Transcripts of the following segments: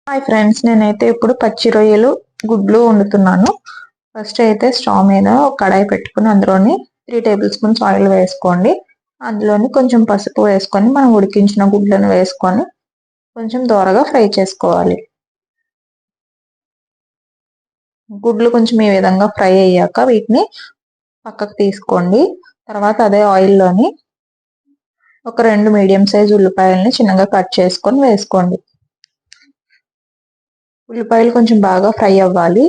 Hi friends, నేనైతే ఇప్పుడు పచ్చి రొయ్యలు గుడ్లు వండుతున్నాను. ఫస్ట్ అయితే స్టవ్ మీద ఒక కడాయి పెట్టుకుని అందులోని 3 టేబుల్ స్పూన్స్ ఆయిల్ వేసుకోండి. అందులోని కొంచెం పసుపు వేసుకొని మనం ఉడికించిన గుడ్లను వేసుకొని కొంచెం దోరగా ఫ్రై చేసుకోవాలి. గుడ్లు కొంచెం ఈ విధంగా ఫ్రై అయ్యాక వీటిని పక్కకు తీసుకోండి. తర్వాత అదే ఆయిల్లోని ఒక 2 మీడియం సైజ్ ఉల్లిపాయలని చిన్నగా కట్ చేసుకొని వేసుకోండి. ఉల్లిపాయలు కొంచెం బాగా ఫ్రై అవ్వాలి.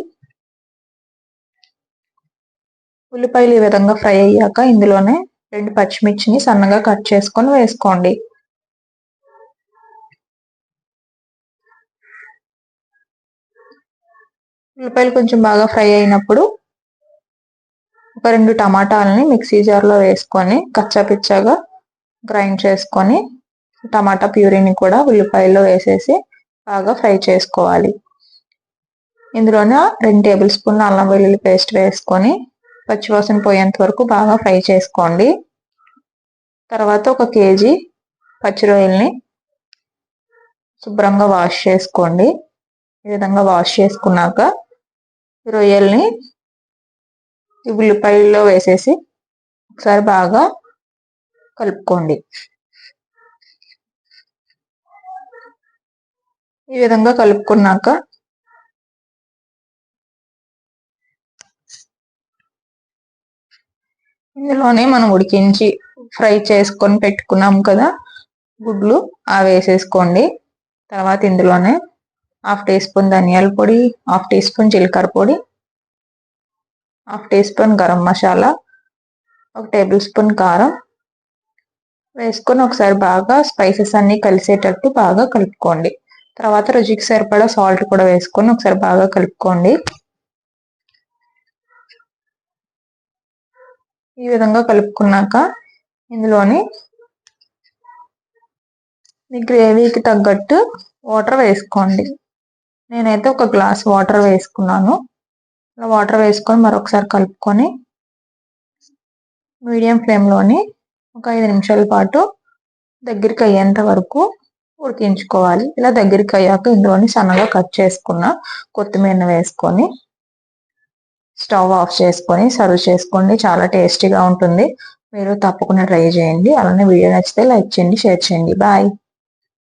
ఉల్లిపాయలు ఈ విధంగా ఫ్రై అయ్యాక ఇందులోనే 2 పచ్చిమిర్చిని సన్నగా కట్ చేసుకొని వేసుకోండి. ఉల్లిపాయలు కొంచెం బాగా ఫ్రై అయినప్పుడు ఒక 2 టమాటాలని మిక్సీ జార్లో వేసుకొని కచ్చాపిచ్చాగా గ్రైండ్ చేసుకొని టమాటా ప్యూరీని కూడా ఉల్లిపాయల్లో వేసేసి బాగా ఫ్రై చేసుకోవాలి. ఇందులోనే 2 టేబుల్ స్పూన్ల అల్లం వెల్లుల్లి పేస్ట్ వేసుకొని పచ్చివాసన పోయేంత వరకు బాగా ఫ్రై చేసుకోండి. తర్వాత 1 కేజీ పచ్చి రొయ్యల్ని శుభ్రంగా వాష్ చేసుకోండి. ఈ విధంగా వాష్ చేసుకున్నాక రొయ్యల్ని ఈ ఉల్లిపాయల్లో వేసేసి ఒకసారి బాగా కలుపుకోండి. ఈ విధంగా కలుపుకున్నాక ఇందులోనే మనం ఉడికించి ఫ్రై చేసుకొని పెట్టుకున్నాం కదా గుడ్లు, అవి వేసేసుకోండి. తర్వాత ఇందులోనే 1/2 టీ స్పూన్ ధనియాల పొడి, 1/2 టీ స్పూన్ జీలకర్ర పొడి, 1/2 teaspoon garam masala, 1 tablespoon కారం వేసుకొని ఒకసారి బాగా స్పైసెస్ అన్ని కలిసేటట్టు బాగా కలుపుకోండి. తర్వాత రుచికి సరిపడా సాల్ట్ కూడా వేసుకొని ఒకసారి బాగా కలుపుకోండి. ఈ విధంగా కలుపుకున్నాక ఇందులోని మీ గ్రేవీకి తగ్గట్టు వాటర్ వేసుకోండి. నేనైతే 1 గ్లాస్ వాటర్ వేసుకున్నాను. వాటర్ వేసుకొని మరొకసారి కలుపుకొని మీడియం ఫ్లేమ్లోని ఒక 5 నిమిషాల పాటు దగ్గరికి అయ్యేంత వరకు ఉడికించుకోవాలి. ఇలా దగ్గరికి అయ్యాక ఇందులోని సన్నగా కట్ చేసుకున్న కొత్తిమీర వేసుకొని స్టవ్ ఆఫ్ చేసుకొని సర్వ్ చేసుకోండి. చాలా టేస్టీగా ఉంటుంది. మీరు తప్పకుండా ట్రై చేయండి. అలానే వీడియో నచ్చితే లైక్ చేయండి, షేర్ చేయండి. బాయ్.